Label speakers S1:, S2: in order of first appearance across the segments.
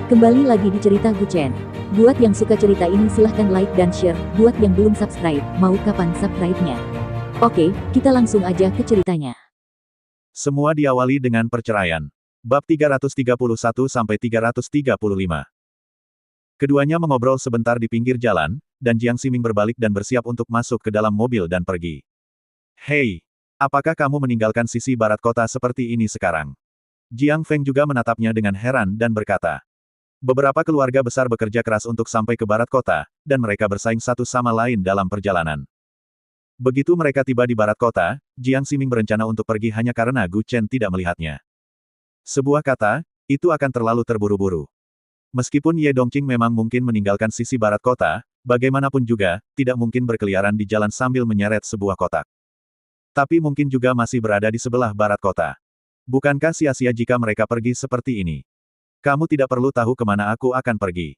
S1: Kembali lagi di cerita Guchen. Buat yang suka cerita ini silahkan like dan share, buat yang belum subscribe, mau kapan subscribe-nya? Oke, kita langsung aja ke ceritanya.
S2: Semua diawali dengan perceraian. Bab 331-335. Keduanya mengobrol sebentar di pinggir jalan, dan Jiang Ximing berbalik dan bersiap untuk masuk ke dalam mobil dan pergi. Hei, apakah kamu meninggalkan sisi barat kota seperti ini sekarang? Jiang Feng juga menatapnya dengan heran dan berkata, beberapa keluarga besar bekerja keras untuk sampai ke barat kota, dan mereka bersaing satu sama lain dalam perjalanan. Begitu mereka tiba di barat kota, Jiang Ximing berencana untuk pergi hanya karena Gu Chen tidak melihatnya. Sebuah kata, itu akan terlalu terburu-buru. Meskipun Ye Dongqing memang mungkin meninggalkan sisi barat kota, bagaimanapun juga, tidak mungkin berkeliaran di jalan sambil menyeret sebuah kotak. Tapi mungkin juga masih berada di sebelah barat kota. Bukankah sia-sia jika mereka pergi seperti ini? Kamu tidak perlu tahu kemana aku akan pergi.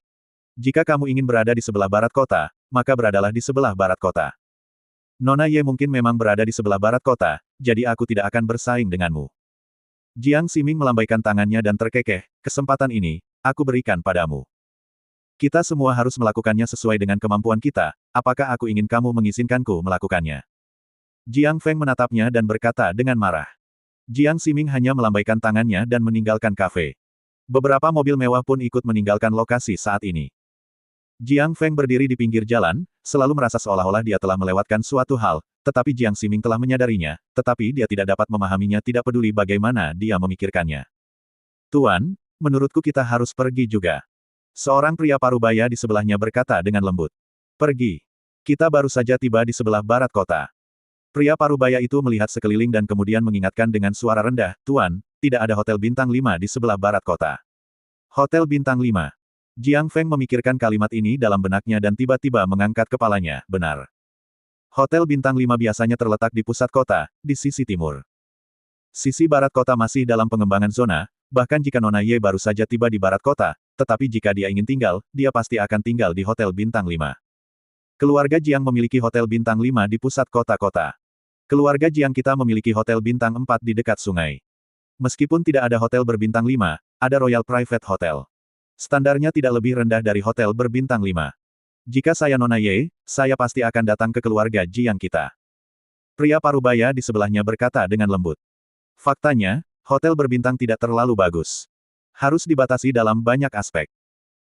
S2: Jika kamu ingin berada di sebelah barat kota, maka beradalah di sebelah barat kota. Nona Ye mungkin memang berada di sebelah barat kota, jadi aku tidak akan bersaing denganmu. Jiang Ximing melambaikan tangannya dan terkekeh, kesempatan ini, aku berikan padamu. Kita semua harus melakukannya sesuai dengan kemampuan kita, apakah aku ingin kamu mengizinkanku melakukannya? Jiang Feng menatapnya dan berkata dengan marah. Jiang Ximing hanya melambaikan tangannya dan meninggalkan kafe. Beberapa mobil mewah pun ikut meninggalkan lokasi saat ini. Jiang Feng berdiri di pinggir jalan, selalu merasa seolah-olah dia telah melewatkan suatu hal, tetapi Jiang Ximing telah menyadarinya, tetapi dia tidak dapat memahaminya tidak peduli bagaimana dia memikirkannya. Tuan, menurutku kita harus pergi juga. Seorang pria parubaya di sebelahnya berkata dengan lembut. Pergi. Kita baru saja tiba di sebelah barat kota. Pria parubaya itu melihat sekeliling dan kemudian mengingatkan dengan suara rendah, Tuan, tidak ada hotel bintang 5 di sebelah barat kota. Hotel bintang 5. Jiang Feng memikirkan kalimat ini dalam benaknya dan tiba-tiba mengangkat kepalanya, benar. Hotel bintang 5 biasanya terletak di pusat kota, di sisi timur. Sisi barat kota masih dalam pengembangan zona, bahkan jika Nona Ye baru saja tiba di barat kota, tetapi jika dia ingin tinggal, dia pasti akan tinggal di hotel bintang 5. Keluarga Jiang memiliki hotel bintang 5 di pusat kota-kota. Keluarga Jiang kita memiliki hotel bintang 4 di dekat sungai. Meskipun tidak ada hotel berbintang 5, ada Royal Private Hotel. Standarnya tidak lebih rendah dari hotel berbintang 5. Jika saya Nona Ye, saya pasti akan datang ke keluarga Jiang kita. Pria parubaya di sebelahnya berkata dengan lembut. Faktanya, hotel berbintang tidak terlalu bagus. Harus dibatasi dalam banyak aspek.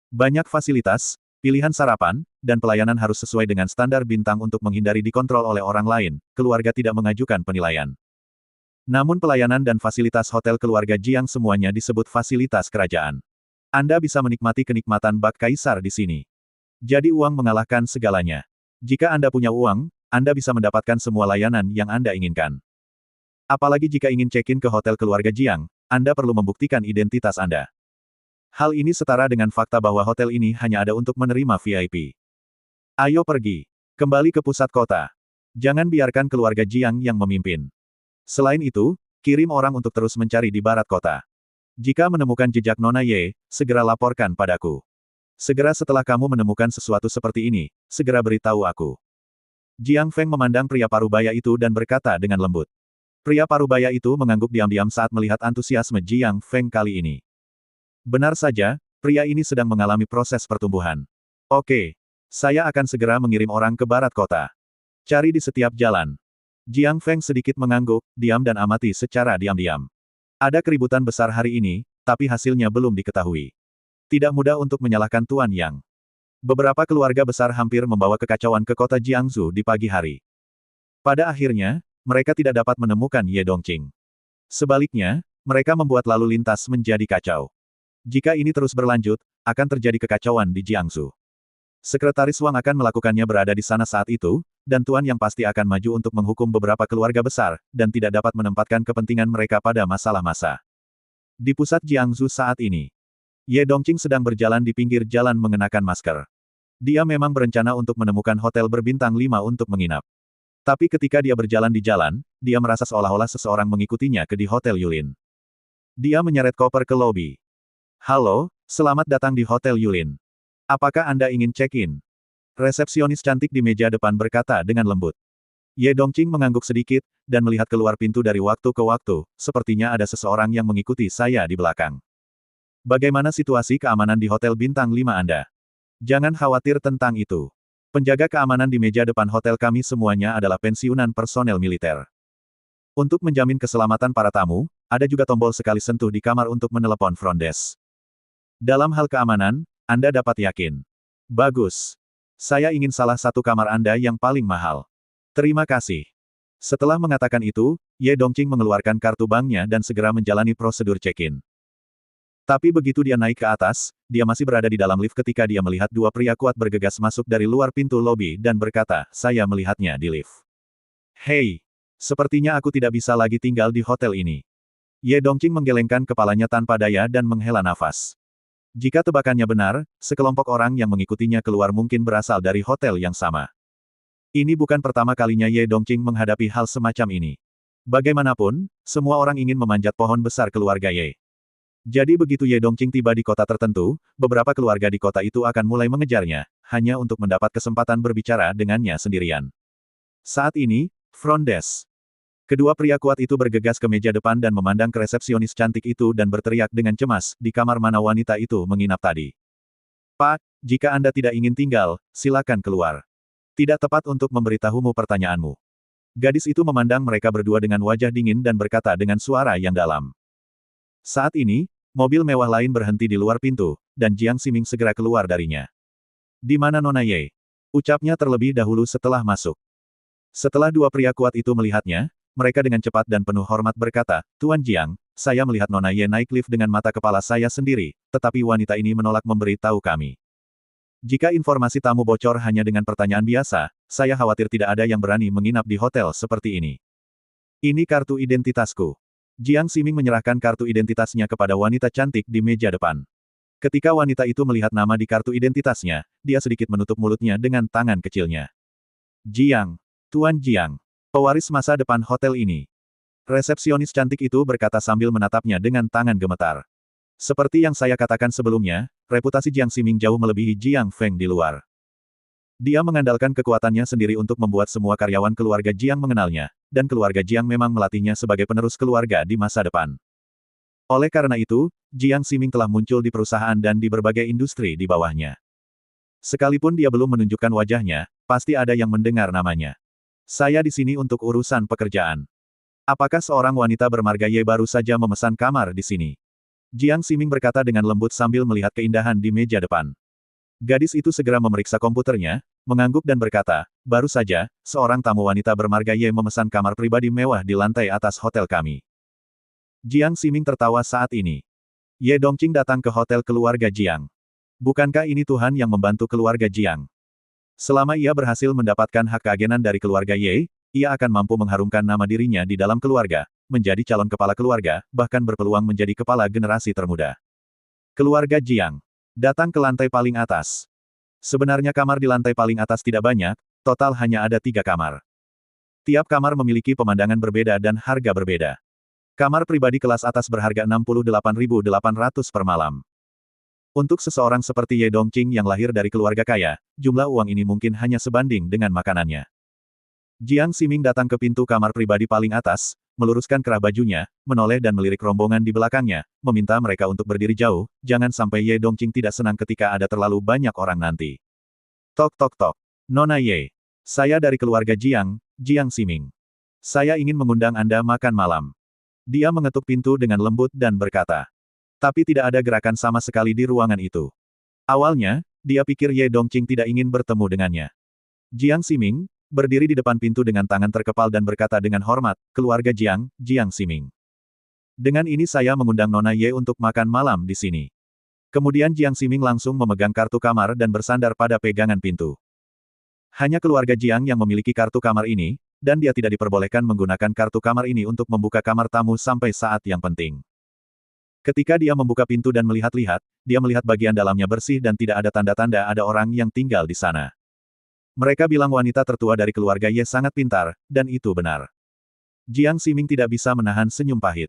S2: Banyak fasilitas, pilihan sarapan, dan pelayanan harus sesuai dengan standar bintang untuk menghindari dikontrol oleh orang lain, keluarga tidak mengajukan penilaian. Namun pelayanan dan fasilitas hotel keluarga Jiang semuanya disebut fasilitas kerajaan. Anda bisa menikmati kenikmatan bak kaisar di sini. Jadi uang mengalahkan segalanya. Jika Anda punya uang, Anda bisa mendapatkan semua layanan yang Anda inginkan. Apalagi jika ingin check-in ke hotel keluarga Jiang, Anda perlu membuktikan identitas Anda. Hal ini setara dengan fakta bahwa hotel ini hanya ada untuk menerima VIP. Ayo pergi. Kembali ke pusat kota. Jangan biarkan keluarga Jiang yang memimpin. Selain itu, kirim orang untuk terus mencari di barat kota. Jika menemukan jejak Nona Ye, segera laporkan padaku. Segera setelah kamu menemukan sesuatu seperti ini, segera beritahu aku. Jiang Feng memandang pria parubaya itu dan berkata dengan lembut. Pria parubaya itu mengangguk diam-diam saat melihat antusiasme Jiang Feng kali ini. Benar saja, pria ini sedang mengalami proses pertumbuhan. Oke, saya akan segera mengirim orang ke barat kota. Cari di setiap jalan. Jiang Feng sedikit mengangguk, diam dan amati secara diam-diam. Ada keributan besar hari ini, tapi hasilnya belum diketahui. Tidak mudah untuk menyalahkan Tuan Yang. Beberapa keluarga besar hampir membawa kekacauan ke kota Jiangsu di pagi hari. Pada akhirnya, mereka tidak dapat menemukan Ye Dongqing. Sebaliknya, mereka membuat lalu lintas menjadi kacau. Jika ini terus berlanjut, akan terjadi kekacauan di Jiangsu. Sekretaris Wang akan melakukannya berada di sana saat itu, dan Tuan Yang pasti akan maju untuk menghukum beberapa keluarga besar, dan tidak dapat menempatkan kepentingan mereka pada masalah massa. Di pusat Jiangsu saat ini, Ye Dongqing sedang berjalan di pinggir jalan mengenakan masker. Dia memang berencana untuk menemukan hotel berbintang 5 untuk menginap. Tapi ketika dia berjalan di jalan, dia merasa seolah-olah seseorang mengikutinya ke di Hotel Yulin. Dia menyeret koper ke lobi. Halo, selamat datang di Hotel Yulin. Apakah Anda ingin check-in? Resepsionis cantik di meja depan berkata dengan lembut. Ye Dongqing mengangguk sedikit, dan melihat keluar pintu dari waktu ke waktu, sepertinya ada seseorang yang mengikuti saya di belakang. Bagaimana situasi keamanan di Hotel Bintang 5 Anda? Jangan khawatir tentang itu. Penjaga keamanan di meja depan hotel kami semuanya adalah pensiunan personel militer. Untuk menjamin keselamatan para tamu, ada juga tombol sekali sentuh di kamar untuk menelepon front desk. Dalam hal keamanan, Anda dapat yakin. Bagus. Saya ingin salah satu kamar Anda yang paling mahal. Terima kasih. Setelah mengatakan itu, Ye Dongqing mengeluarkan kartu banknya dan segera menjalani prosedur check-in. Tapi begitu dia naik ke atas, dia masih berada di dalam lift ketika dia melihat dua pria kuat bergegas masuk dari luar pintu lobi dan berkata, "Saya melihatnya di lift." Hei! Sepertinya aku tidak bisa lagi tinggal di hotel ini. Ye Dongqing menggelengkan kepalanya tanpa daya dan menghela nafas. Jika tebakannya benar, sekelompok orang yang mengikutinya keluar mungkin berasal dari hotel yang sama. Ini bukan pertama kalinya Ye Dongqing menghadapi hal semacam ini. Bagaimanapun, semua orang ingin memanjat pohon besar keluarga Ye. Jadi begitu Ye Dongqing tiba di kota tertentu, beberapa keluarga di kota itu akan mulai mengejarnya, hanya untuk mendapat kesempatan berbicara dengannya sendirian. Saat ini, front desk. Kedua pria kuat itu bergegas ke meja depan dan memandang ke resepsionis cantik itu dan berteriak dengan cemas, di kamar mana wanita itu menginap tadi. "Pak, jika Anda tidak ingin tinggal, silakan keluar. Tidak tepat untuk memberitahumu pertanyaanmu." Gadis itu memandang mereka berdua dengan wajah dingin dan berkata dengan suara yang dalam. Saat ini, mobil mewah lain berhenti di luar pintu, dan Jiang Ximing segera keluar darinya. "Di mana Nona Ye?" ucapnya terlebih dahulu setelah masuk. Setelah dua pria kuat itu melihatnya, mereka dengan cepat dan penuh hormat berkata, "Tuan Jiang, saya melihat Nona Ye naik lift dengan mata kepala saya sendiri, tetapi wanita ini menolak memberi tahu kami. Jika informasi tamu bocor hanya dengan pertanyaan biasa, saya khawatir tidak ada yang berani menginap di hotel seperti ini. Ini kartu identitasku." Jiang Ximing menyerahkan kartu identitasnya kepada wanita cantik di meja depan. Ketika wanita itu melihat nama di kartu identitasnya, dia sedikit menutup mulutnya dengan tangan kecilnya. "Jiang, Tuan Jiang, pewaris masa depan hotel ini." Resepsionis cantik itu berkata sambil menatapnya dengan tangan gemetar. "Seperti yang saya katakan sebelumnya, reputasi Jiang Ximing jauh melebihi Jiang Feng di luar. Dia mengandalkan kekuatannya sendiri untuk membuat semua karyawan keluarga Jiang mengenalnya, dan keluarga Jiang memang melatihnya sebagai penerus keluarga di masa depan. Oleh karena itu, Jiang Ximing telah muncul di perusahaan dan di berbagai industri di bawahnya. Sekalipun dia belum menunjukkan wajahnya, pasti ada yang mendengar namanya. Saya di sini untuk urusan pekerjaan. Apakah seorang wanita bermarga Ye baru saja memesan kamar di sini?" Jiang Ximing berkata dengan lembut sambil melihat keindahan di meja depan. Gadis itu segera memeriksa komputernya, mengangguk dan berkata, "Baru saja, seorang tamu wanita bermarga Ye memesan kamar pribadi mewah di lantai atas hotel kami." Jiang Ximing tertawa saat ini. Ye Dongqing datang ke hotel keluarga Jiang. Bukankah ini Tuhan yang membantu keluarga Jiang? Selama ia berhasil mendapatkan hak keagenan dari keluarga Ye, ia akan mampu mengharumkan nama dirinya di dalam keluarga, menjadi calon kepala keluarga, bahkan berpeluang menjadi kepala generasi termuda. Keluarga Jiang datang ke lantai paling atas. Sebenarnya kamar di lantai paling atas tidak banyak, total hanya ada 3 kamar. Tiap kamar memiliki pemandangan berbeda dan harga berbeda. Kamar pribadi kelas atas berharga 68.800 per malam. Untuk seseorang seperti Ye Dongqing yang lahir dari keluarga kaya, jumlah uang ini mungkin hanya sebanding dengan makanannya. Jiang Ximing datang ke pintu kamar pribadi paling atas, meluruskan kerah bajunya, menoleh dan melirik rombongan di belakangnya, meminta mereka untuk berdiri jauh, jangan sampai Ye Dongqing tidak senang ketika ada terlalu banyak orang nanti. "Tok tok tok. Nona Ye. Saya dari keluarga Jiang, Jiang Ximing. Saya ingin mengundang Anda makan malam." Dia mengetuk pintu dengan lembut dan berkata. Tapi tidak ada gerakan sama sekali di ruangan itu. Awalnya, dia pikir Ye Dongqing tidak ingin bertemu dengannya. Jiang Ximing berdiri di depan pintu dengan tangan terkepal dan berkata dengan hormat, "Keluarga Jiang, Jiang Ximing. Dengan ini saya mengundang Nona Ye untuk makan malam di sini." Kemudian Jiang Ximing langsung memegang kartu kamar dan bersandar pada pegangan pintu. Hanya keluarga Jiang yang memiliki kartu kamar ini, dan dia tidak diperbolehkan menggunakan kartu kamar ini untuk membuka kamar tamu sampai saat yang penting. Ketika dia membuka pintu dan melihat-lihat, dia melihat bagian dalamnya bersih dan tidak ada tanda-tanda ada orang yang tinggal di sana. Mereka bilang wanita tertua dari keluarga Ye sangat pintar, dan itu benar. Jiang Ximing tidak bisa menahan senyum pahit.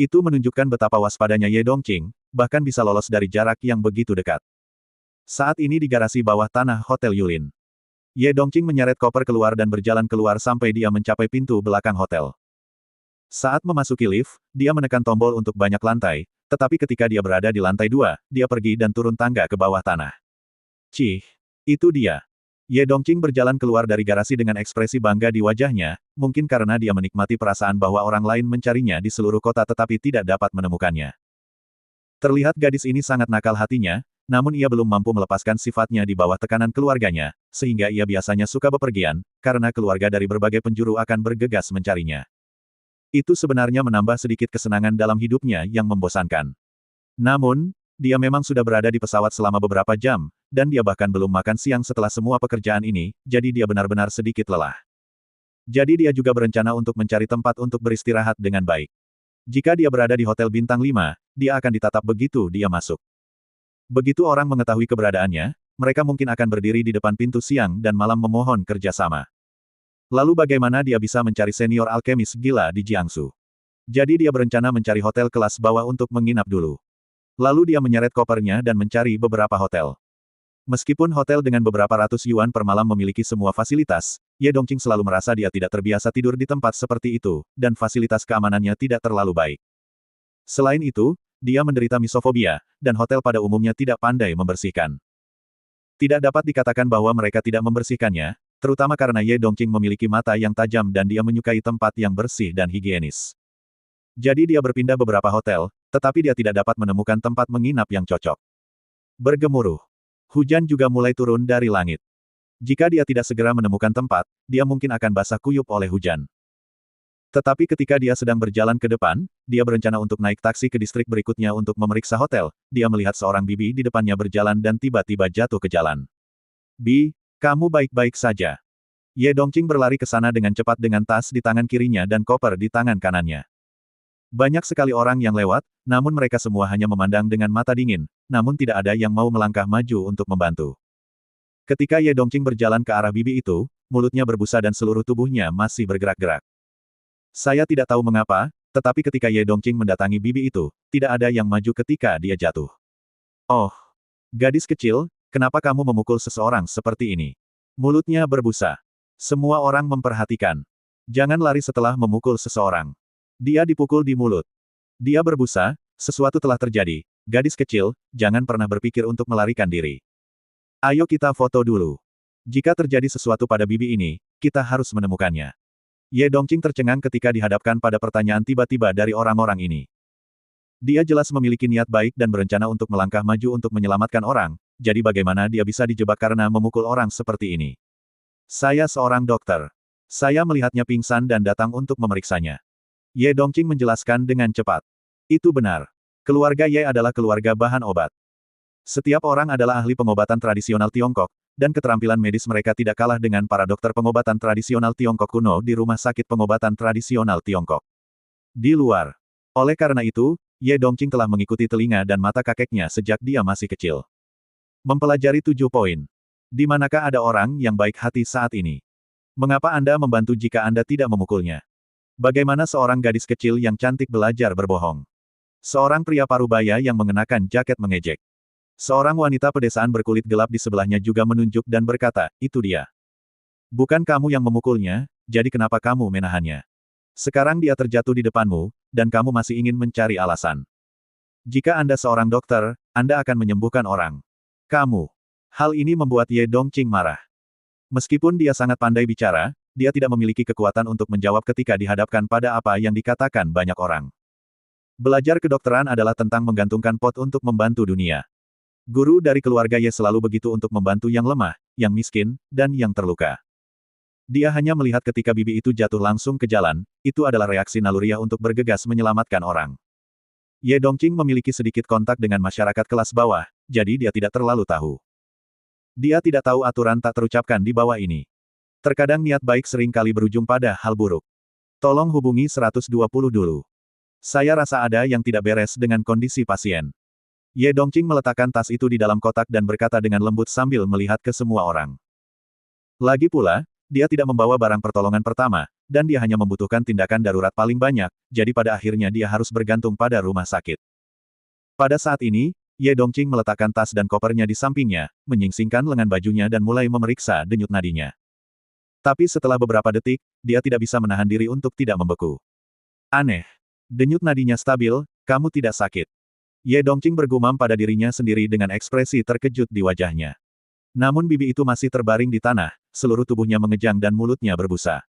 S2: Itu menunjukkan betapa waspadanya Ye Dongqing, bahkan bisa lolos dari jarak yang begitu dekat. Saat ini di garasi bawah tanah Hotel Yulin. Ye Dongqing menyeret koper keluar dan berjalan keluar sampai dia mencapai pintu belakang hotel. Saat memasuki lift, dia menekan tombol untuk banyak lantai, tetapi ketika dia berada di lantai 2, dia pergi dan turun tangga ke bawah tanah. Cih, itu dia. Ye Dongqing berjalan keluar dari garasi dengan ekspresi bangga di wajahnya, mungkin karena dia menikmati perasaan bahwa orang lain mencarinya di seluruh kota tetapi tidak dapat menemukannya. Terlihat gadis ini sangat nakal hatinya, namun ia belum mampu melepaskan sifatnya di bawah tekanan keluarganya, sehingga ia biasanya suka bepergian, karena keluarga dari berbagai penjuru akan bergegas mencarinya. Itu sebenarnya menambah sedikit kesenangan dalam hidupnya yang membosankan. Namun, dia memang sudah berada di pesawat selama beberapa jam, dan dia bahkan belum makan siang setelah semua pekerjaan ini, jadi dia benar-benar sedikit lelah. Jadi dia juga berencana untuk mencari tempat untuk beristirahat dengan baik. Jika dia berada di Hotel Bintang 5, dia akan ditatap begitu dia masuk. Begitu orang mengetahui keberadaannya, mereka mungkin akan berdiri di depan pintu siang dan malam memohon kerjasama. Lalu bagaimana dia bisa mencari senior alkemis gila di Jiangsu? Jadi dia berencana mencari hotel kelas bawah untuk menginap dulu. Lalu dia menyeret kopernya dan mencari beberapa hotel. Meskipun hotel dengan beberapa ratus yuan per malam memiliki semua fasilitas, Ye Dongqing selalu merasa dia tidak terbiasa tidur di tempat seperti itu, dan fasilitas keamanannya tidak terlalu baik. Selain itu, dia menderita misofobia, dan hotel pada umumnya tidak pandai membersihkan. Tidak dapat dikatakan bahwa mereka tidak membersihkannya, terutama karena Ye Dongqing memiliki mata yang tajam dan dia menyukai tempat yang bersih dan higienis. Jadi dia berpindah beberapa hotel, tetapi dia tidak dapat menemukan tempat menginap yang cocok. Bergemuruh. Hujan juga mulai turun dari langit. Jika dia tidak segera menemukan tempat, dia mungkin akan basah kuyup oleh hujan. Tetapi ketika dia sedang berjalan ke depan, dia berencana untuk naik taksi ke distrik berikutnya untuk memeriksa hotel. Dia melihat seorang bibi di depannya berjalan dan tiba-tiba jatuh ke jalan. Bi, kamu baik-baik saja. Ye Dongqing berlari ke sana dengan cepat dengan tas di tangan kirinya dan koper di tangan kanannya. Banyak sekali orang yang lewat, namun mereka semua hanya memandang dengan mata dingin, namun tidak ada yang mau melangkah maju untuk membantu. Ketika Ye Dongqing berjalan ke arah bibi itu, mulutnya berbusa dan seluruh tubuhnya masih bergerak-gerak. Saya tidak tahu mengapa, tetapi ketika Ye Dongqing mendatangi bibi itu, tidak ada yang maju ketika dia jatuh. Oh, gadis kecil, kenapa kamu memukul seseorang seperti ini? Mulutnya berbusa. Semua orang memperhatikan. Jangan lari setelah memukul seseorang. Dia dipukul di mulut. Dia berbusa, sesuatu telah terjadi. Gadis kecil, jangan pernah berpikir untuk melarikan diri. Ayo kita foto dulu. Jika terjadi sesuatu pada bibi ini, kita harus menemukannya. Ye Dongqing tercengang ketika dihadapkan pada pertanyaan tiba-tiba dari orang-orang ini. Dia jelas memiliki niat baik dan berencana untuk melangkah maju untuk menyelamatkan orang, jadi bagaimana dia bisa dijebak karena memukul orang seperti ini? Saya seorang dokter. Saya melihatnya pingsan dan datang untuk memeriksanya. Ye Dongqing menjelaskan dengan cepat. Itu benar. Keluarga Ye adalah keluarga bahan obat. Setiap orang adalah ahli pengobatan tradisional Tiongkok, dan keterampilan medis mereka tidak kalah dengan para dokter pengobatan tradisional Tiongkok kuno di rumah sakit pengobatan tradisional Tiongkok. Di luar. Oleh karena itu, Ye Dongqing telah mengikuti telinga dan mata kakeknya sejak dia masih kecil. Mempelajari 7 poin. Di manakah ada orang yang baik hati saat ini? Mengapa Anda membantu jika Anda tidak memukulnya? Bagaimana seorang gadis kecil yang cantik belajar berbohong? Seorang pria parubaya yang mengenakan jaket mengejek. Seorang wanita pedesaan berkulit gelap di sebelahnya juga menunjuk dan berkata, itu dia. Bukan kamu yang memukulnya, jadi kenapa kamu menahannya? Sekarang dia terjatuh di depanmu, dan kamu masih ingin mencari alasan. Jika Anda seorang dokter, Anda akan menyembuhkan orang. Kamu. Hal ini membuat Ye Dongqing marah. Meskipun dia sangat pandai bicara, dia tidak memiliki kekuatan untuk menjawab ketika dihadapkan pada apa yang dikatakan banyak orang. Belajar kedokteran adalah tentang menggantungkan pot untuk membantu dunia. Guru dari keluarga Ye selalu begitu untuk membantu yang lemah, yang miskin, dan yang terluka. Dia hanya melihat ketika bibi itu jatuh langsung ke jalan, itu adalah reaksi naluriah untuk bergegas menyelamatkan orang. Ye Dongqing memiliki sedikit kontak dengan masyarakat kelas bawah, jadi dia tidak terlalu tahu. Dia tidak tahu aturan tak terucapkan di bawah ini. Terkadang niat baik sering kali berujung pada hal buruk. Tolong hubungi 120 dulu. Saya rasa ada yang tidak beres dengan kondisi pasien. Ye Dongqing meletakkan tas itu di dalam kotak dan berkata dengan lembut sambil melihat ke semua orang. Lagi pula, dia tidak membawa barang pertolongan pertama, dan dia hanya membutuhkan tindakan darurat paling banyak, jadi pada akhirnya dia harus bergantung pada rumah sakit. Pada saat ini, Ye Dongqing meletakkan tas dan kopernya di sampingnya, menyingsingkan lengan bajunya dan mulai memeriksa denyut nadinya. Tapi setelah beberapa detik, dia tidak bisa menahan diri untuk tidak membeku. Aneh. Denyut nadinya stabil, kamu tidak sakit. Ye Dongqing bergumam pada dirinya sendiri dengan ekspresi terkejut di wajahnya. Namun bibi itu masih terbaring di tanah, seluruh tubuhnya mengejang dan mulutnya berbusa.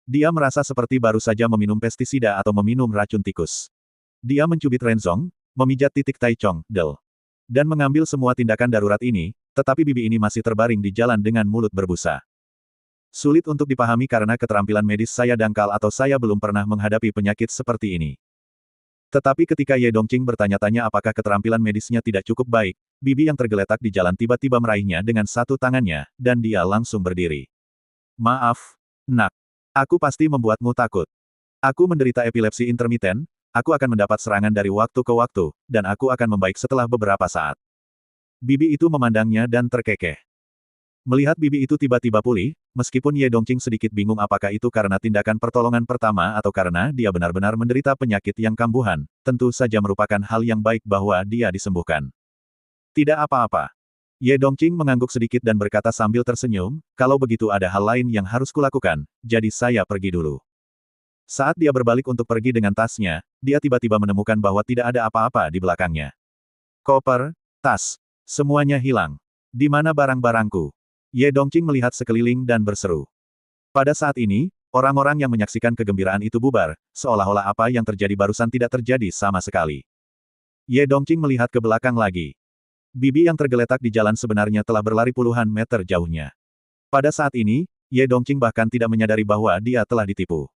S2: Dia merasa seperti baru saja meminum pestisida atau meminum racun tikus. Dia mencubit Renzong, memijat titik Taichung, Del. Dan mengambil semua tindakan darurat ini, tetapi bibi ini masih terbaring di jalan dengan mulut berbusa. Sulit untuk dipahami karena keterampilan medis saya dangkal atau saya belum pernah menghadapi penyakit seperti ini. Tetapi ketika Ye Dongqing bertanya-tanya apakah keterampilan medisnya tidak cukup baik, bibi yang tergeletak di jalan tiba-tiba meraihnya dengan satu tangannya, dan dia langsung berdiri. Maaf, nak. Aku pasti membuatmu takut. Aku menderita epilepsi intermiten, aku akan mendapat serangan dari waktu ke waktu, dan aku akan membaik setelah beberapa saat. Bibi itu memandangnya dan terkekeh. Melihat bibi itu tiba-tiba pulih, meskipun Ye Dongqing sedikit bingung apakah itu karena tindakan pertolongan pertama atau karena dia benar-benar menderita penyakit yang kambuhan, tentu saja merupakan hal yang baik bahwa dia disembuhkan. Tidak apa-apa. Ye Dongqing mengangguk sedikit dan berkata sambil tersenyum, kalau begitu ada hal lain yang harus kulakukan, jadi saya pergi dulu. Saat dia berbalik untuk pergi dengan tasnya, dia tiba-tiba menemukan bahwa tidak ada apa-apa di belakangnya. Koper, tas, semuanya hilang. Di mana barang-barangku? Ye Dongqing melihat sekeliling dan berseru. Pada saat ini, orang-orang yang menyaksikan kegembiraan itu bubar, seolah-olah apa yang terjadi barusan tidak terjadi sama sekali. Ye Dongqing melihat ke belakang lagi. Bibi yang tergeletak di jalan sebenarnya telah berlari puluhan meter jauhnya. Pada saat ini, Ye Dongqing bahkan tidak menyadari bahwa dia telah ditipu.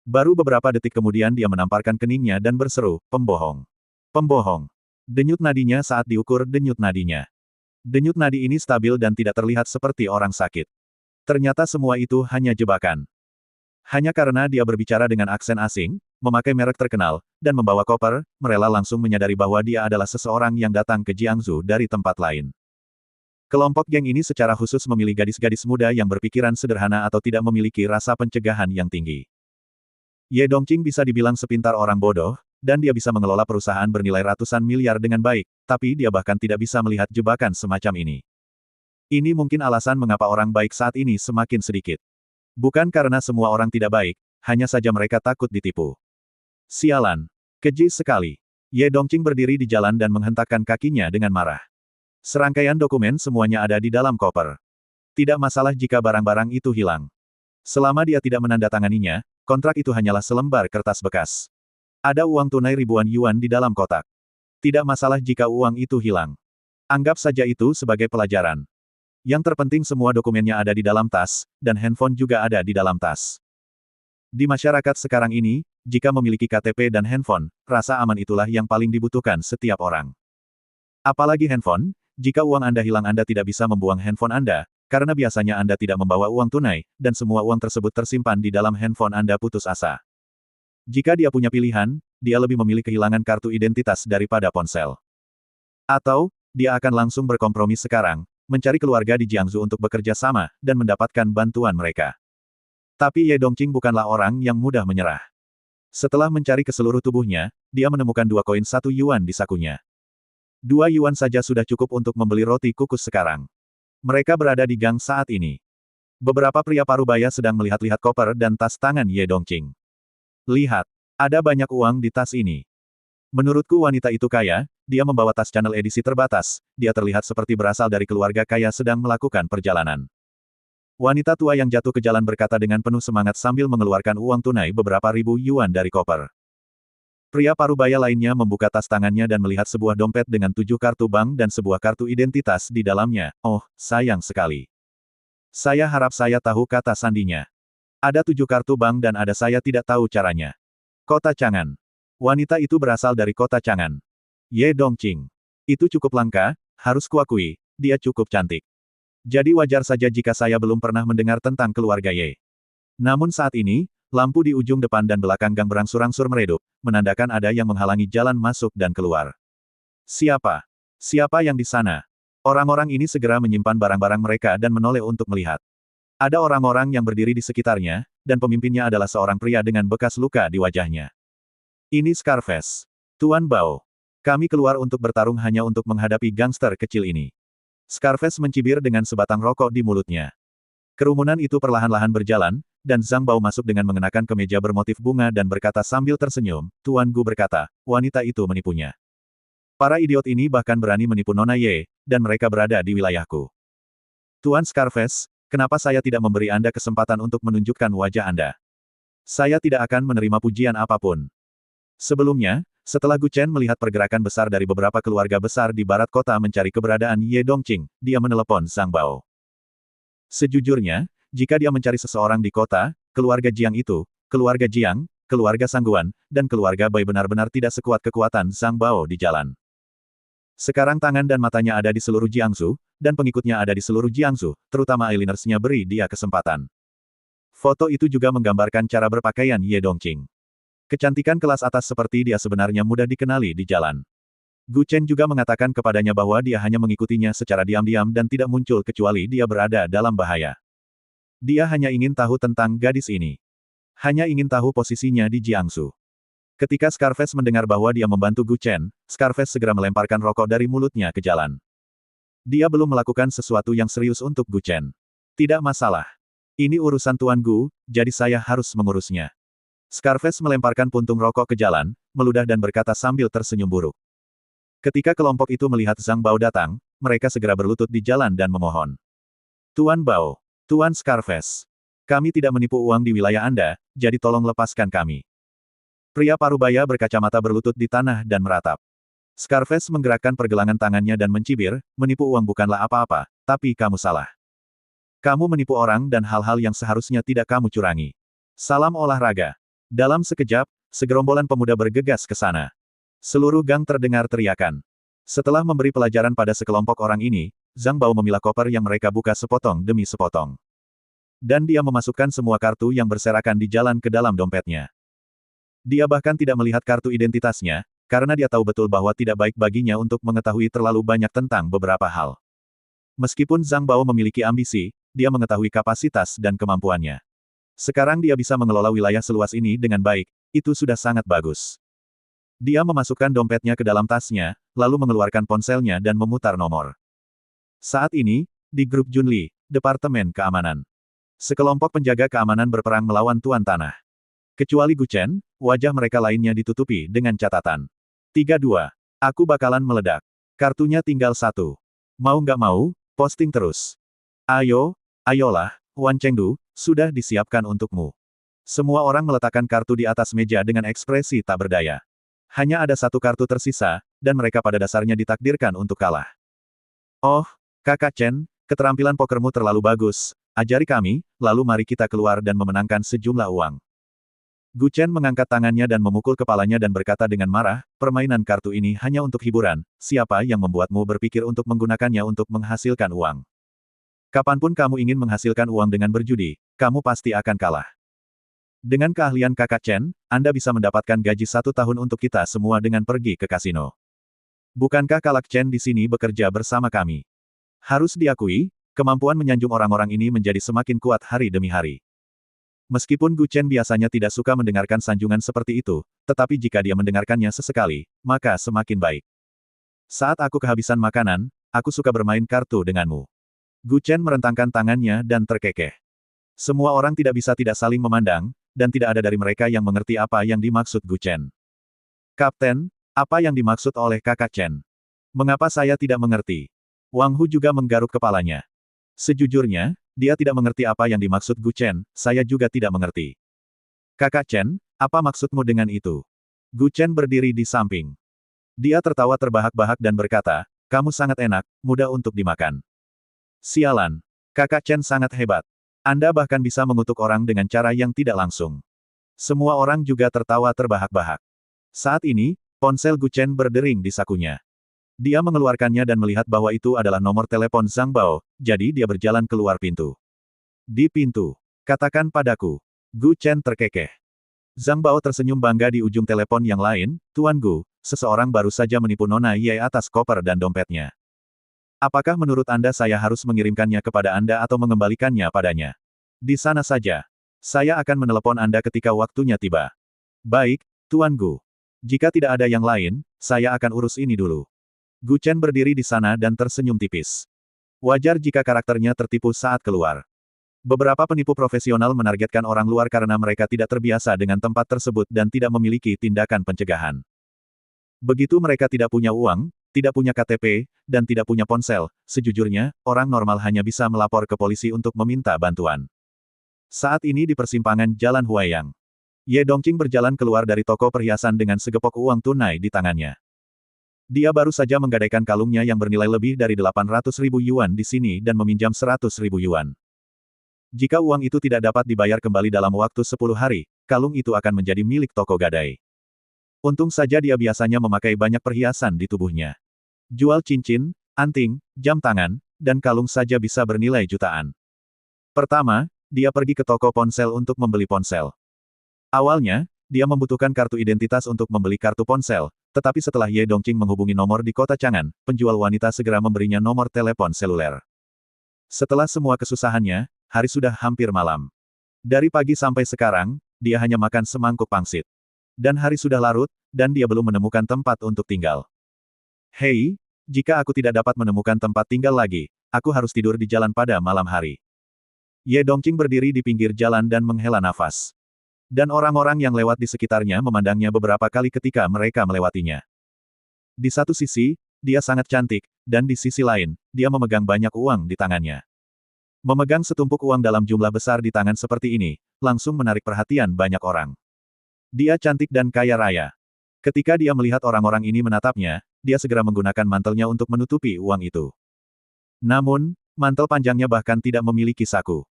S2: Baru beberapa detik kemudian dia menamparkan keningnya dan berseru, pembohong. Pembohong. Denyut nadinya saat diukur denyut nadinya. Denyut nadi ini stabil dan tidak terlihat seperti orang sakit. Ternyata semua itu hanya jebakan. Hanya karena dia berbicara dengan aksen asing, memakai merek terkenal, dan membawa koper, Merela langsung menyadari bahwa dia adalah seseorang yang datang ke Jiangsu dari tempat lain. Kelompok geng ini secara khusus memilih gadis-gadis muda yang berpikiran sederhana atau tidak memiliki rasa pencegahan yang tinggi. Ye Dongqing bisa dibilang sepintar orang bodoh, dan dia bisa mengelola perusahaan bernilai ratusan miliar dengan baik, tapi dia bahkan tidak bisa melihat jebakan semacam ini. Ini mungkin alasan mengapa orang baik saat ini semakin sedikit. Bukan karena semua orang tidak baik, hanya saja mereka takut ditipu. Sialan. Keji sekali. Ye Dongqing berdiri di jalan dan menghentakkan kakinya dengan marah. Serangkaian dokumen semuanya ada di dalam koper. Tidak masalah jika barang-barang itu hilang. Selama dia tidak menandatanganinya, kontrak itu hanyalah selembar kertas bekas. Ada uang tunai ribuan yuan di dalam kotak. Tidak masalah jika uang itu hilang. Anggap saja itu sebagai pelajaran. Yang terpenting semua dokumennya ada di dalam tas, dan handphone juga ada di dalam tas. Di masyarakat sekarang ini, jika memiliki KTP dan handphone, rasa aman itulah yang paling dibutuhkan setiap orang. Apalagi handphone, jika uang Anda hilang Anda tidak bisa membuang handphone Anda, karena biasanya Anda tidak membawa uang tunai, dan semua uang tersebut tersimpan di dalam handphone Anda putus asa. Jika dia punya pilihan, dia lebih memilih kehilangan kartu identitas daripada ponsel. Atau, dia akan langsung berkompromi sekarang, mencari keluarga di Jiangsu untuk bekerja sama, dan mendapatkan bantuan mereka. Tapi Ye Dongqing bukanlah orang yang mudah menyerah. Setelah mencari ke seluruh tubuhnya, dia menemukan 2 koin 1 yuan di sakunya. 2 yuan saja sudah cukup untuk membeli roti kukus sekarang. Mereka berada di gang saat ini. Beberapa pria parubaya sedang melihat-lihat koper dan tas tangan Ye Dongqing. Lihat, ada banyak uang di tas ini. Menurutku wanita itu kaya, dia membawa tas Chanel edisi terbatas, dia terlihat seperti berasal dari keluarga kaya sedang melakukan perjalanan. Wanita tua yang jatuh ke jalan berkata dengan penuh semangat sambil mengeluarkan uang tunai beberapa ribu yuan dari koper. Pria parubaya lainnya membuka tas tangannya dan melihat sebuah dompet dengan 7 kartu bank dan sebuah kartu identitas di dalamnya. Oh, sayang sekali. Saya harap saya tahu kata sandinya. Ada 7 kartu bank dan ada saya tidak tahu caranya. Kota Chang'an. Wanita itu berasal dari kota Chang'an. Ye Dongqing. Itu cukup langka, harus kuakui, dia cukup cantik. Jadi wajar saja jika saya belum pernah mendengar tentang keluarga Ye. Namun saat ini, lampu di ujung depan dan belakang gang berangsur-angsur meredup, menandakan ada yang menghalangi jalan masuk dan keluar. Siapa? Siapa yang di sana? Orang-orang ini segera menyimpan barang-barang mereka dan menoleh untuk melihat. Ada orang-orang yang berdiri di sekitarnya, dan pemimpinnya adalah seorang pria dengan bekas luka di wajahnya. Ini Scarface. Tuan Bao. Kami keluar untuk bertarung hanya untuk menghadapi gangster kecil ini. Scarface mencibir dengan sebatang rokok di mulutnya. Kerumunan itu perlahan-lahan berjalan, dan Zhang Bao masuk dengan mengenakan kemeja bermotif bunga dan berkata sambil tersenyum, Tuan Gu berkata, wanita itu menipunya. Para idiot ini bahkan berani menipu Nona Ye, dan mereka berada di wilayahku. Tuan Scarface, kenapa saya tidak memberi Anda kesempatan untuk menunjukkan wajah Anda? Saya tidak akan menerima pujian apapun. Sebelumnya, setelah Gu Chen melihat pergerakan besar dari beberapa keluarga besar di barat kota mencari keberadaan Ye Dongqing, dia menelepon Zhang Bao. Sejujurnya, jika dia mencari seseorang di kota, keluarga Jiang itu, keluarga Jiang, keluarga Sangguan, dan keluarga Bai benar-benar tidak sekuat kekuatan Zhang Bao di jalan. Sekarang tangan dan matanya ada di seluruh Jiangsu, dan pengikutnya ada di seluruh Jiangsu, terutama eyelinersnya beri dia kesempatan. Foto itu juga menggambarkan cara berpakaian Ye Dongqing. Kecantikan kelas atas seperti dia sebenarnya mudah dikenali di jalan. Gu Chen juga mengatakan kepadanya bahwa dia hanya mengikutinya secara diam-diam dan tidak muncul kecuali dia berada dalam bahaya. Dia hanya ingin tahu tentang gadis ini. Hanya ingin tahu posisinya di Jiangsu. Ketika Scarface mendengar bahwa dia membantu Gu Chen, Scarface segera melemparkan rokok dari mulutnya ke jalan. Dia belum melakukan sesuatu yang serius untuk Gu Chen. Tidak masalah. Ini urusan Tuan Gu, jadi saya harus mengurusnya. Scarface melemparkan puntung rokok ke jalan, meludah dan berkata sambil tersenyum buruk. Ketika kelompok itu melihat Zhang Bao datang, mereka segera berlutut di jalan dan memohon. Tuan Bao, Tuan Scarface, kami tidak menipu uang di wilayah Anda, jadi tolong lepaskan kami. Pria parubaya berkacamata berlutut di tanah dan meratap. Scarface menggerakkan pergelangan tangannya dan mencibir, menipu uang bukanlah apa-apa, tapi kamu salah. Kamu menipu orang dan hal-hal yang seharusnya tidak kamu curangi. Salam olahraga. Dalam sekejap, segerombolan pemuda bergegas ke sana. Seluruh gang terdengar teriakan. Setelah memberi pelajaran pada sekelompok orang ini, Zhang Bao memilah koper yang mereka buka sepotong demi sepotong. Dan dia memasukkan semua kartu yang berserakan di jalan ke dalam dompetnya. Dia bahkan tidak melihat kartu identitasnya, karena dia tahu betul bahwa tidak baik baginya untuk mengetahui terlalu banyak tentang beberapa hal. Meskipun Zhang Bao memiliki ambisi, dia mengetahui kapasitas dan kemampuannya. Sekarang dia bisa mengelola wilayah seluas ini dengan baik, itu sudah sangat bagus. Dia memasukkan dompetnya ke dalam tasnya, lalu mengeluarkan ponselnya dan memutar nomor. Saat ini, di grup Junli, Departemen Keamanan. Sekelompok penjaga keamanan berperang melawan Tuan Tanah. Kecuali Gu Chen, wajah mereka lainnya ditutupi dengan catatan. 32. Aku bakalan meledak. Kartunya tinggal 1. Mau nggak mau, posting terus. Ayolah, Wan Chengdu, sudah disiapkan untukmu. Semua orang meletakkan kartu di atas meja dengan ekspresi tak berdaya. Hanya ada satu kartu tersisa, dan mereka pada dasarnya ditakdirkan untuk kalah. Oh, Kakak Chen, keterampilan pokermu terlalu bagus. Ajari kami, lalu mari kita keluar dan memenangkan sejumlah uang. Gu Chen mengangkat tangannya dan memukul kepalanya dan berkata dengan marah, permainan kartu ini hanya untuk hiburan, siapa yang membuatmu berpikir untuk menggunakannya untuk menghasilkan uang? Kapanpun kamu ingin menghasilkan uang dengan berjudi, kamu pasti akan kalah. Dengan keahlian Kakak Chen, Anda bisa mendapatkan gaji 1 tahun untuk kita semua dengan pergi ke kasino. Bukankah Kalak Chen di sini bekerja bersama kami? Harus diakui, kemampuan menyanjung orang-orang ini menjadi semakin kuat hari demi hari. Meskipun Gu Chen biasanya tidak suka mendengarkan sanjungan seperti itu, tetapi jika dia mendengarkannya sesekali, maka semakin baik. Saat aku kehabisan makanan, aku suka bermain kartu denganmu. Gu Chen merentangkan tangannya dan terkekeh. Semua orang tidak bisa tidak saling memandang, dan tidak ada dari mereka yang mengerti apa yang dimaksud Gu Chen. Kapten, apa yang dimaksud oleh Kakak Chen? Mengapa saya tidak mengerti? Wang Hu juga menggaruk kepalanya. Sejujurnya, dia tidak mengerti apa yang dimaksud Gu Chen, saya juga tidak mengerti. Kakak Chen, apa maksudmu dengan itu? Gu Chen berdiri di samping. Dia tertawa terbahak-bahak dan berkata, kamu sangat enak, mudah untuk dimakan. Sialan. Kakak Chen sangat hebat. Anda bahkan bisa mengutuk orang dengan cara yang tidak langsung. Semua orang juga tertawa terbahak-bahak. Saat ini, ponsel Gu Chen berdering di sakunya. Dia mengeluarkannya dan melihat bahwa itu adalah nomor telepon Zhang Bao, jadi dia berjalan keluar pintu. Di pintu. Katakan padaku. Gu Chen terkekeh. Zhang Bao tersenyum bangga di ujung telepon yang lain, Tuan Gu, seseorang baru saja menipu Nona Ye atas koper dan dompetnya. Apakah menurut Anda saya harus mengirimkannya kepada Anda atau mengembalikannya padanya? Di sana saja. Saya akan menelepon Anda ketika waktunya tiba. Baik, Tuan Gu. Jika tidak ada yang lain, saya akan urus ini dulu. Gu Chen berdiri di sana dan tersenyum tipis. Wajar jika karakternya tertipu saat keluar. Beberapa penipu profesional menargetkan orang luar karena mereka tidak terbiasa dengan tempat tersebut dan tidak memiliki tindakan pencegahan. Begitu mereka tidak punya uang, tidak punya KTP, dan tidak punya ponsel, sejujurnya, orang normal hanya bisa melapor ke polisi untuk meminta bantuan. Saat ini di persimpangan Jalan Huaiyang, Ye Dongqing berjalan keluar dari toko perhiasan dengan segepok uang tunai di tangannya. Dia baru saja menggadaikan kalungnya yang bernilai lebih dari 800.000 yuan di sini dan meminjam 100.000 yuan. Jika uang itu tidak dapat dibayar kembali dalam waktu 10 hari, kalung itu akan menjadi milik toko gadai. Untung saja dia biasanya memakai banyak perhiasan di tubuhnya. Jual cincin, anting, jam tangan, dan kalung saja bisa bernilai jutaan. Pertama, dia pergi ke toko ponsel untuk membeli ponsel. Awalnya, dia membutuhkan kartu identitas untuk membeli kartu ponsel, tetapi setelah Ye Dongqing menghubungi nomor di kota Chang'an, penjual wanita segera memberinya nomor telepon seluler. Setelah semua kesusahannya, hari sudah hampir malam. Dari pagi sampai sekarang, dia hanya makan semangkuk pangsit. Dan hari sudah larut, dan dia belum menemukan tempat untuk tinggal. Hei, jika aku tidak dapat menemukan tempat tinggal lagi, aku harus tidur di jalan pada malam hari. Ye Dongqing berdiri di pinggir jalan dan menghela nafas. Dan orang-orang yang lewat di sekitarnya memandangnya beberapa kali ketika mereka melewatinya. Di satu sisi, dia sangat cantik, dan di sisi lain, dia memegang banyak uang di tangannya. Memegang setumpuk uang dalam jumlah besar di tangan seperti ini, langsung menarik perhatian banyak orang. Dia cantik dan kaya raya. Ketika dia melihat orang-orang ini menatapnya, dia segera menggunakan mantelnya untuk menutupi uang itu. Namun, mantel panjangnya bahkan tidak memiliki saku.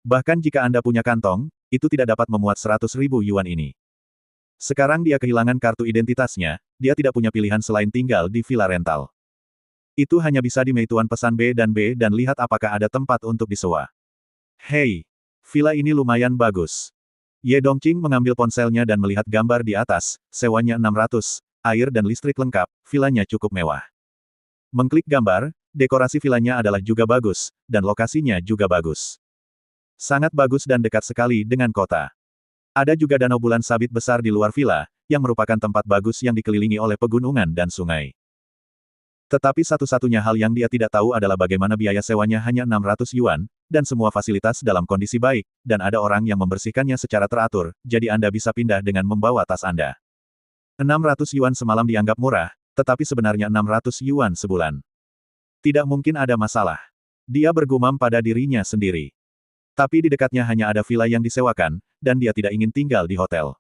S2: Bahkan jika Anda punya kantong, itu tidak dapat memuat 100.000 yuan ini. Sekarang dia kehilangan kartu identitasnya, dia tidak punya pilihan selain tinggal di villa rental. Itu hanya bisa di Meituan pesan B dan lihat apakah ada tempat untuk disewa. Hei, villa ini lumayan bagus. Ye Dongqing mengambil ponselnya dan melihat gambar di atas, sewanya 600, air dan listrik lengkap, villanya cukup mewah. Mengklik gambar, dekorasi villanya adalah juga bagus, dan lokasinya juga bagus. Sangat bagus dan dekat sekali dengan kota. Ada juga danau bulan sabit besar di luar villa, yang merupakan tempat bagus yang dikelilingi oleh pegunungan dan sungai. Tetapi satu-satunya hal yang dia tidak tahu adalah bagaimana biaya sewanya hanya 600 yuan, dan semua fasilitas dalam kondisi baik, dan ada orang yang membersihkannya secara teratur, jadi Anda bisa pindah dengan membawa tas Anda. 600 yuan semalam dianggap murah, tetapi sebenarnya 600 yuan sebulan. Tidak mungkin ada masalah. Dia bergumam pada dirinya sendiri. Tapi di dekatnya hanya ada villa yang disewakan, dan dia tidak ingin tinggal di hotel.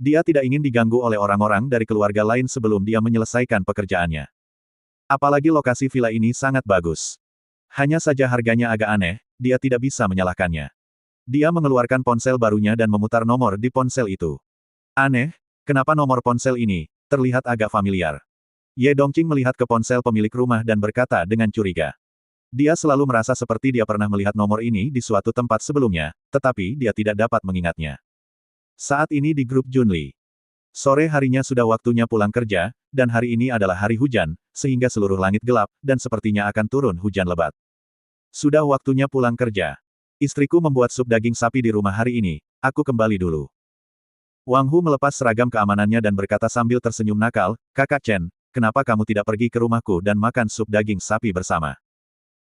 S2: Dia tidak ingin diganggu oleh orang-orang dari keluarga lain sebelum dia menyelesaikan pekerjaannya. Apalagi lokasi villa ini sangat bagus. Hanya saja harganya agak aneh, dia tidak bisa menyalahkannya. Dia mengeluarkan ponsel barunya dan memutar nomor di ponsel itu. Aneh, kenapa nomor ponsel ini terlihat agak familiar? Ye Dongqing melihat ke ponsel pemilik rumah dan berkata dengan curiga. Dia selalu merasa seperti dia pernah melihat nomor ini di suatu tempat sebelumnya, tetapi dia tidak dapat mengingatnya. Saat ini di grup Junli. Sore harinya sudah waktunya pulang kerja, dan hari ini adalah hari hujan, sehingga seluruh langit gelap, dan sepertinya akan turun hujan lebat. Sudah waktunya pulang kerja. Istriku membuat sup daging sapi di rumah hari ini, aku kembali dulu. Wang Hu melepas seragam keamanannya dan berkata sambil tersenyum nakal, Kakak Chen, kenapa kamu tidak pergi ke rumahku dan makan sup daging sapi bersama?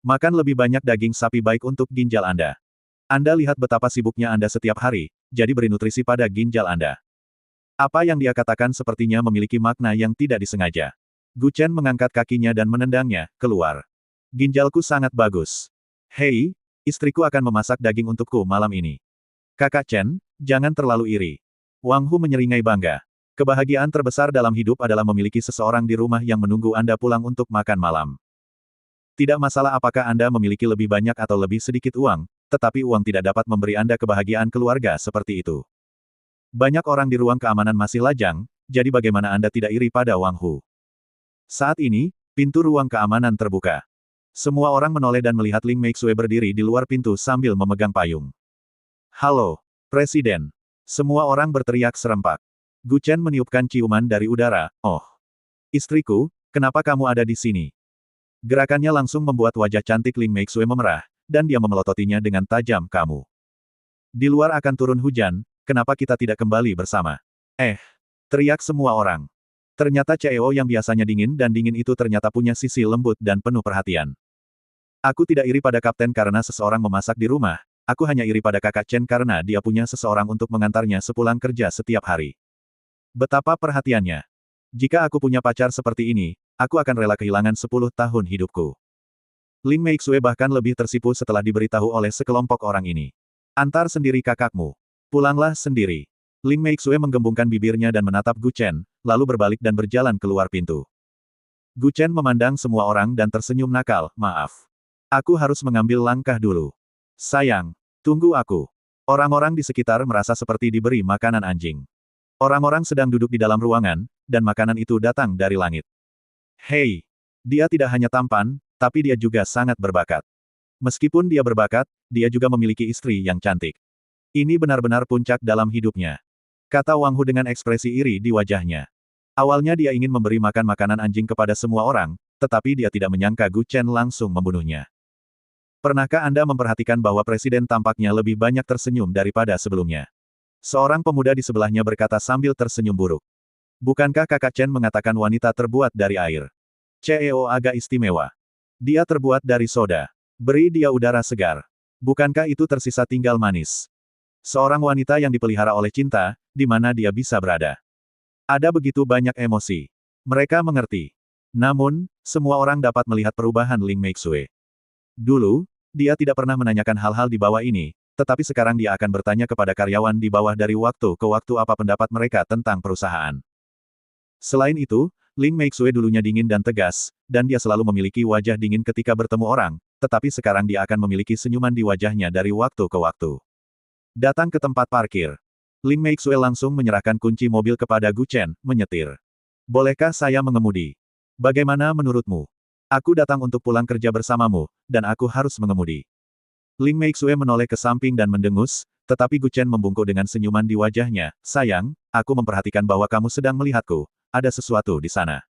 S2: Makan lebih banyak daging sapi baik untuk ginjal Anda. Anda lihat betapa sibuknya Anda setiap hari, jadi beri nutrisi pada ginjal Anda. Apa yang dia katakan sepertinya memiliki makna yang tidak disengaja. Gu Chen mengangkat kakinya dan menendangnya, keluar. Ginjalku sangat bagus. Hei, istriku akan memasak daging untukku malam ini. Kakak Chen, jangan terlalu iri. Wang Hu menyeringai bangga. Kebahagiaan terbesar dalam hidup adalah memiliki seseorang di rumah yang menunggu Anda pulang untuk makan malam. Tidak masalah apakah Anda memiliki lebih banyak atau lebih sedikit uang, tetapi uang tidak dapat memberi Anda kebahagiaan keluarga seperti itu. Banyak orang di ruang keamanan masih lajang, jadi bagaimana Anda tidak iri pada Wang Hu? Saat ini, pintu ruang keamanan terbuka. Semua orang menoleh dan melihat Ling Meixue berdiri di luar pintu sambil memegang payung. Halo, Presiden. Semua orang berteriak serempak. Gu Chen meniupkan ciuman dari udara, oh. Istriku, kenapa kamu ada di sini? Gerakannya langsung membuat wajah cantik Ling Meixue memerah, dan dia memelototinya dengan tajam kamu. Di luar akan turun hujan, kenapa kita tidak kembali bersama? Teriak semua orang. Ternyata CEO yang biasanya dingin dan dingin itu ternyata punya sisi lembut dan penuh perhatian. Aku tidak iri pada kapten karena seseorang memasak di rumah, aku hanya iri pada kakak Chen karena dia punya seseorang untuk mengantarnya sepulang kerja setiap hari. Betapa perhatiannya. Jika aku punya pacar seperti ini, aku akan rela kehilangan 10 tahun hidupku. Ling Meixue bahkan lebih tersipu setelah diberitahu oleh sekelompok orang ini. Antar sendiri kakakmu. Pulanglah sendiri. Ling Meixue menggembungkan bibirnya dan menatap Gu Chen, lalu berbalik dan berjalan keluar pintu. Gu Chen memandang semua orang dan tersenyum nakal, maaf. Aku harus mengambil langkah dulu. Sayang, tunggu aku. Orang-orang di sekitar merasa seperti diberi makanan anjing. Orang-orang sedang duduk di dalam ruangan, dan makanan itu datang dari langit. Hei! Dia tidak hanya tampan, tapi dia juga sangat berbakat. Meskipun dia berbakat, dia juga memiliki istri yang cantik. Ini benar-benar puncak dalam hidupnya. Kata Wang Hu dengan ekspresi iri di wajahnya. Awalnya dia ingin memberi makan makanan anjing kepada semua orang, tetapi dia tidak menyangka Gu Chen langsung membunuhnya. Pernahkah Anda memperhatikan bahwa Presiden tampaknya lebih banyak tersenyum daripada sebelumnya? Seorang pemuda di sebelahnya berkata sambil tersenyum buruk. Bukankah kakak Chen mengatakan wanita terbuat dari air? CEO agak istimewa. Dia terbuat dari soda. Beri dia udara segar. Bukankah itu tersisa tinggal manis? Seorang wanita yang dipelihara oleh cinta, di mana dia bisa berada. Ada begitu banyak emosi. Mereka mengerti. Namun, semua orang dapat melihat perubahan Ling Meixue. Dulu, dia tidak pernah menanyakan hal-hal di bawah ini, tetapi sekarang dia akan bertanya kepada karyawan di bawah dari waktu ke waktu apa pendapat mereka tentang perusahaan. Selain itu, Ling Meixue dulunya dingin dan tegas, dan dia selalu memiliki wajah dingin ketika bertemu orang, tetapi sekarang dia akan memiliki senyuman di wajahnya dari waktu ke waktu. Datang ke tempat parkir. Ling Meixue langsung menyerahkan kunci mobil kepada Gu Chen, menyetir. Bolehkah saya mengemudi? Bagaimana menurutmu? Aku datang untuk pulang kerja bersamamu, dan aku harus mengemudi. Ling Meixue menoleh ke samping dan mendengus, tetapi Gu Chen membungkuk dengan senyuman di wajahnya. Sayang, aku memperhatikan bahwa kamu sedang melihatku. Ada sesuatu di sana.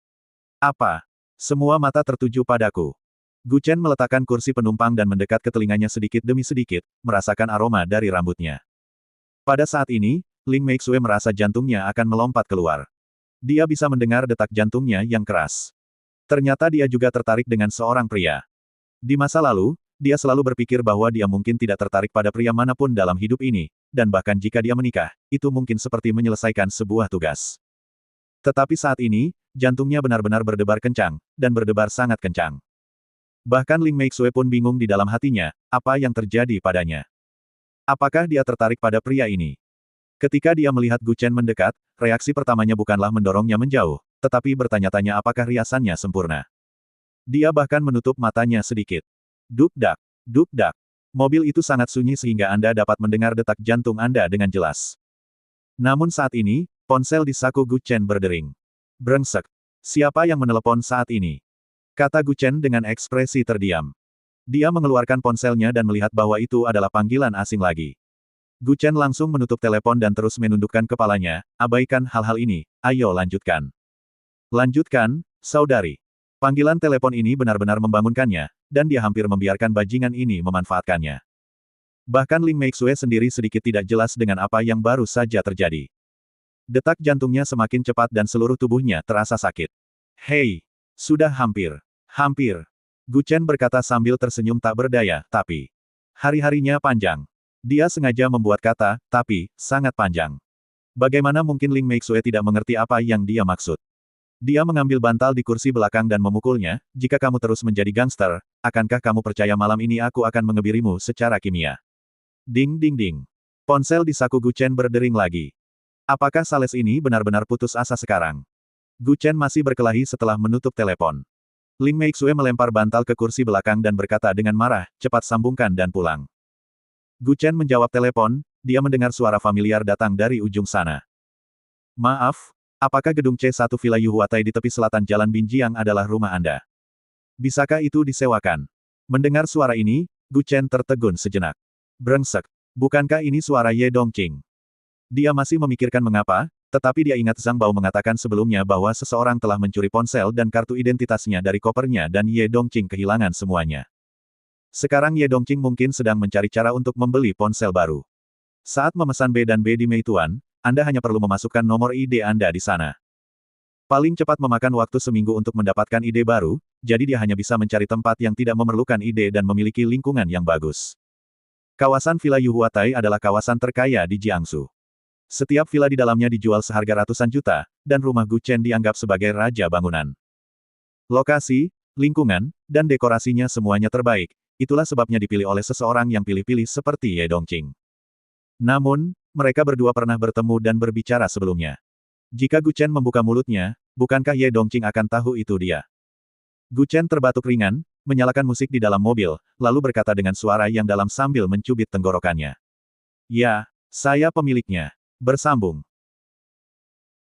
S2: Apa? Semua mata tertuju padaku. Gu Chen meletakkan kursi penumpang dan mendekat ke telinganya sedikit demi sedikit, merasakan aroma dari rambutnya. Pada saat ini, Ling Meixue merasa jantungnya akan melompat keluar. Dia bisa mendengar detak jantungnya yang keras. Ternyata dia juga tertarik dengan seorang pria. Di masa lalu, dia selalu berpikir bahwa dia mungkin tidak tertarik pada pria manapun dalam hidup ini, dan bahkan jika dia menikah, itu mungkin seperti menyelesaikan sebuah tugas. Tetapi saat ini, jantungnya benar-benar berdebar kencang, dan berdebar sangat kencang. Bahkan Ling Meixue pun bingung di dalam hatinya, apa yang terjadi padanya. Apakah dia tertarik pada pria ini? Ketika dia melihat Gu Chen mendekat, reaksi pertamanya bukanlah mendorongnya menjauh, tetapi bertanya-tanya apakah riasannya sempurna. Dia bahkan menutup matanya sedikit. Duk-dak, duk-dak. Mobil itu sangat sunyi sehingga Anda dapat mendengar detak jantung Anda dengan jelas. Namun saat ini, ponsel di saku Gu Chen berdering. Brengsek. Siapa yang menelepon saat ini? Kata Gu Chen dengan ekspresi terdiam. Dia mengeluarkan ponselnya dan melihat bahwa itu adalah panggilan asing lagi. Gu Chen langsung menutup telepon dan terus menundukkan kepalanya, abaikan hal-hal ini, ayo lanjutkan. Lanjutkan, saudari. Panggilan telepon ini benar-benar membangunkannya, dan dia hampir membiarkan bajingan ini memanfaatkannya. Bahkan Ling Meixue sendiri sedikit tidak jelas dengan apa yang baru saja terjadi. Detak jantungnya semakin cepat dan seluruh tubuhnya terasa sakit. Hei, sudah hampir. Hampir. Gu Chen berkata sambil tersenyum tak berdaya, tapi hari-harinya panjang. Dia sengaja membuat kata, tapi, sangat panjang. Bagaimana mungkin Ling Meixue tidak mengerti apa yang dia maksud? Dia mengambil bantal di kursi belakang dan memukulnya, jika kamu terus menjadi gangster, akankah kamu percaya malam ini aku akan mengebirimu secara kimia? Ding ding ding. Ponsel di saku Gu Chen berdering lagi. Apakah sales ini benar-benar putus asa sekarang? Gu Chen masih berkelahi setelah menutup telepon. Ling Meixue melempar bantal ke kursi belakang dan berkata dengan marah, cepat sambungkan dan pulang. Gu Chen menjawab telepon, dia mendengar suara familiar datang dari ujung sana. Maaf, apakah gedung C1 Villa Yuhuatai di tepi selatan Jalan Binjiang adalah rumah Anda? Bisakah itu disewakan? Mendengar suara ini, Gu Chen tertegun sejenak. Brengsek, bukankah ini suara Ye Dongqing? Dia masih memikirkan mengapa, tetapi dia ingat Zhang Bao mengatakan sebelumnya bahwa seseorang telah mencuri ponsel dan kartu identitasnya dari kopernya dan Ye Dongqing kehilangan semuanya. Sekarang Ye Dongqing mungkin sedang mencari cara untuk membeli ponsel baru. Saat memesan B dan B di Meituan, Anda hanya perlu memasukkan nomor ID Anda di sana. Paling cepat memakan waktu seminggu untuk mendapatkan ide baru, jadi dia hanya bisa mencari tempat yang tidak memerlukan ide dan memiliki lingkungan yang bagus. Kawasan Villa Yuhuatai adalah kawasan terkaya di Jiangsu. Setiap villa di dalamnya dijual seharga ratusan juta, dan rumah Gu Chen dianggap sebagai raja bangunan. Lokasi, lingkungan, dan dekorasinya semuanya terbaik, itulah sebabnya dipilih oleh seseorang yang pilih-pilih seperti Ye Dongqing. Namun, mereka berdua pernah bertemu dan berbicara sebelumnya. Jika Gu Chen membuka mulutnya, bukankah Ye Dongqing akan tahu itu dia? Gu Chen terbatuk ringan, menyalakan musik di dalam mobil, lalu berkata dengan suara yang dalam sambil mencubit tenggorokannya. Ya, saya pemiliknya. Bersambung.